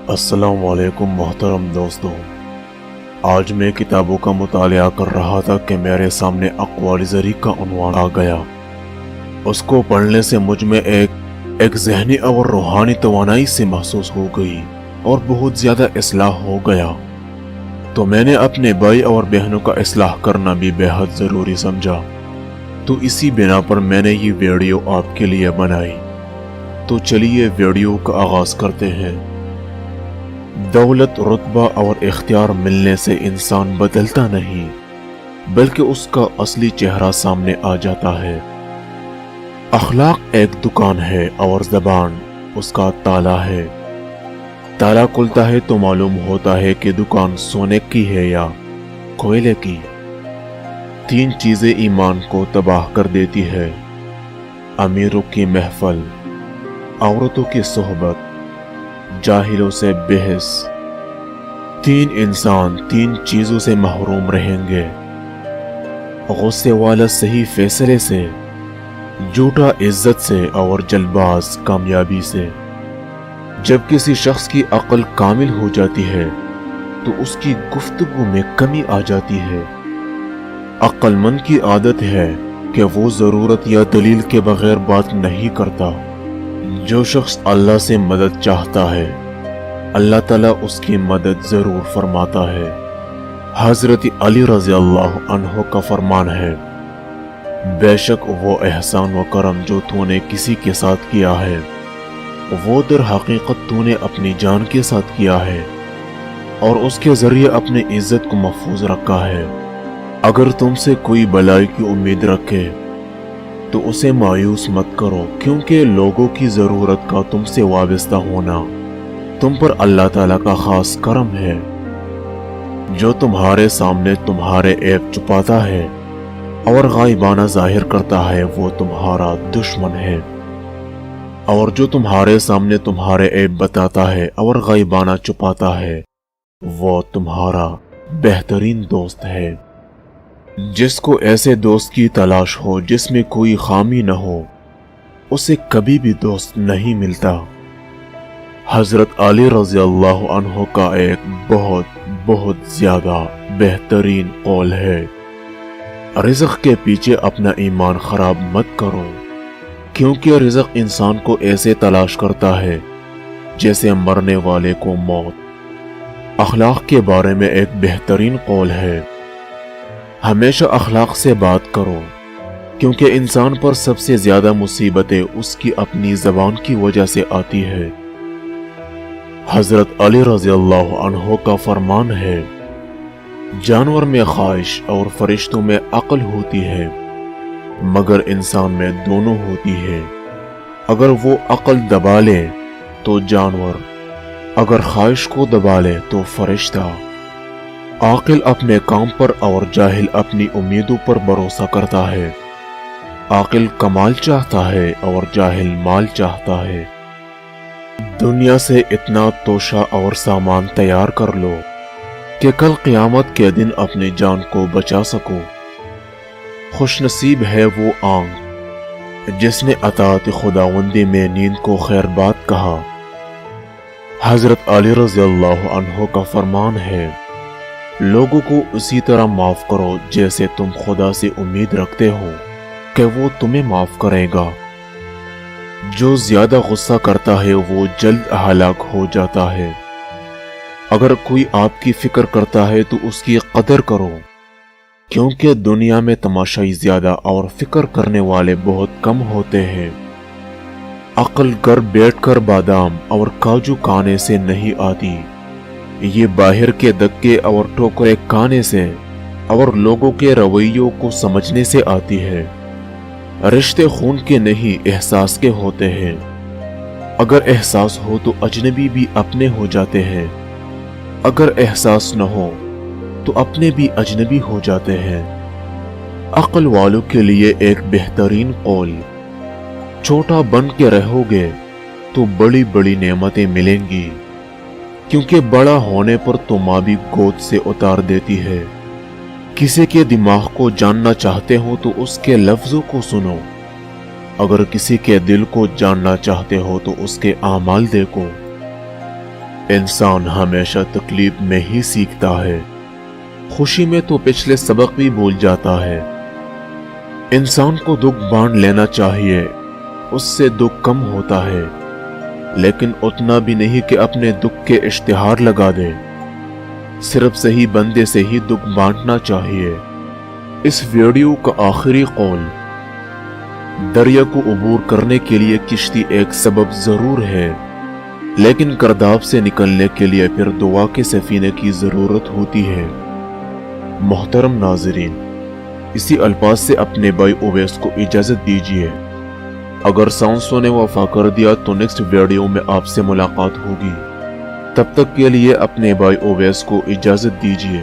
السلام علیکم محترم دوستوں، آج میں کتابوں کا مطالعہ کر رہا تھا کہ میرے سامنے اقوال زری کا عنوان آ گیا۔ اس کو پڑھنے سے مجھ میں ایک ذہنی اور روحانی توانائی سے محسوس ہو گئی اور بہت زیادہ اصلاح ہو گیا، تو میں نے اپنے بھائی اور بہنوں کا اصلاح کرنا بھی بے حد ضروری سمجھا۔ تو اسی بنا پر میں نے یہ ویڈیو آپ کے لیے بنائی۔ تو چلیے ویڈیو کا آغاز کرتے ہیں۔ دولت، رتبہ اور اختیار ملنے سے انسان بدلتا نہیں، بلکہ اس کا اصلی چہرہ سامنے آ جاتا ہے۔ اخلاق ایک دکان ہے اور زبان اس کا تالا ہے۔ تالا کھلتا ہے تو معلوم ہوتا ہے کہ دکان سونے کی ہے یا کوئلے کی۔ تین چیزیں ایمان کو تباہ کر دیتی ہے: امیروں کی محفل، عورتوں کی صحبت، جاہلوں سے بحث۔ تین انسان تین چیزوں سے محروم رہیں گے: غصے والا صحیح فیصلے سے، جھوٹا عزت سے اور جلد باز کامیابی سے۔ جب کسی شخص کی عقل کامل ہو جاتی ہے تو اس کی گفتگو میں کمی آ جاتی ہے۔ عقل مند کی عادت ہے کہ وہ ضرورت یا دلیل کے بغیر بات نہیں کرتا۔ جو شخص اللہ سے مدد چاہتا ہے، اللہ تعالیٰ اس کی مدد ضرور فرماتا ہے۔ حضرت علی رضی اللہ عنہ کا فرمان ہے: بے شک وہ احسان و کرم جو تو نے کسی کے ساتھ کیا ہے، وہ در حقیقت تو نے اپنی جان کے ساتھ کیا ہے اور اس کے ذریعے اپنی عزت کو محفوظ رکھا ہے۔ اگر تم سے کوئی بلائی کی امید رکھے تو اسے مایوس مت کرو، کیونکہ لوگوں کی ضرورت کا تم سے وابستہ ہونا تم پر اللہ تعالیٰ کا خاص کرم ہے۔ جو تمہارے سامنے تمہارے عیب چھپاتا ہے اور غائبانہ ظاہر کرتا ہے وہ تمہارا دشمن ہے، اور جو تمہارے سامنے تمہارے عیب بتاتا ہے اور غائبانہ چھپاتا ہے وہ تمہارا بہترین دوست ہے۔ جس کو ایسے دوست کی تلاش ہو جس میں کوئی خامی نہ ہو، اسے کبھی بھی دوست نہیں ملتا۔ حضرت علی رضی اللہ عنہ کا ایک بہت زیادہ بہترین قول ہے: رزق کے پیچھے اپنا ایمان خراب مت کرو، کیونکہ رزق انسان کو ایسے تلاش کرتا ہے جیسے مرنے والے کو موت۔ اخلاق کے بارے میں ایک بہترین قول ہے: ہمیشہ اخلاق سے بات کرو، کیونکہ انسان پر سب سے زیادہ مصیبتیں اس کی اپنی زبان کی وجہ سے آتی ہے۔ حضرت علی رضی اللہ عنہ کا فرمان ہے: جانور میں خواہش اور فرشتوں میں عقل ہوتی ہے، مگر انسان میں دونوں ہوتی ہے۔ اگر وہ عقل دبا لے تو جانور، اگر خواہش کو دبا لے تو فرشتہ۔ عاقل اپنے کام پر اور جاہل اپنی امیدوں پر بھروسہ کرتا ہے۔ عاقل کمال چاہتا ہے اور جاہل مال چاہتا ہے۔ دنیا سے اتنا توشہ اور سامان تیار کر لو کہ کل قیامت کے دن اپنی جان کو بچا سکو۔ خوش نصیب ہے وہ آنکھ جس نے اطاعت خداوندی میں نیند کو خیر بات کہا۔ حضرت علی رضی اللہ عنہ کا فرمان ہے: لوگوں کو اسی طرح معاف کرو جیسے تم خدا سے امید رکھتے ہو کہ وہ تمہیں معاف کرے گا۔ جو زیادہ غصہ کرتا ہے وہ جلد ہلاک ہو جاتا ہے۔ اگر کوئی آپ کی فکر کرتا ہے تو اس کی قدر کرو، کیونکہ دنیا میں تماشائی زیادہ اور فکر کرنے والے بہت کم ہوتے ہیں۔ عقل گھر بیٹھ کر بادام اور کاجو کھانے سے نہیں آتی، یہ باہر کے دکے اور ٹوکرے کھانے سے اور لوگوں کے رویوں کو سمجھنے سے آتی ہے۔ رشتے خون کے نہیں احساس کے ہوتے ہیں۔ اگر احساس ہو تو اجنبی بھی اپنے ہو جاتے ہیں، اگر احساس نہ ہو تو اپنے بھی اجنبی ہو جاتے ہیں۔ عقل والوں کے لیے ایک بہترین قول: چھوٹا بن کے رہو گے تو بڑی بڑی نعمتیں ملیں گی، کیونکہ بڑا ہونے پر تو ماں بھی گود سے اتار دیتی ہے۔ کسی کے دماغ کو جاننا چاہتے ہو تو اس کے لفظوں کو سنو، اگر کسی کے دل کو جاننا چاہتے ہو تو اس کے اعمال دیکھو۔ انسان ہمیشہ تکلیف میں ہی سیکھتا ہے، خوشی میں تو پچھلے سبق بھی بھول جاتا ہے۔ انسان کو دکھ بانٹ لینا چاہیے، اس سے دکھ کم ہوتا ہے، لیکن اتنا بھی نہیں کہ اپنے دکھ کے اشتہار لگا دے۔ صرف صحیح بندے سے ہی دکھ بانٹنا چاہیے۔ اس ویڈیو کا آخری قول: دریا کو عبور کرنے کے لیے کشتی ایک سبب ضرور ہے، لیکن گرداب سے نکلنے کے لیے پھر دعا کے سفینے کی ضرورت ہوتی ہے۔ محترم ناظرین، اسی الفاظ سے اپنے بھائی اویس کو اجازت دیجیے۔ اگر سانسوں نے وفا کر دیا تو نیکسٹ ویڈیو میں آپ سے ملاقات ہوگی۔ تب تک کے لیے اپنے بھائی اویس کو اجازت دیجیے۔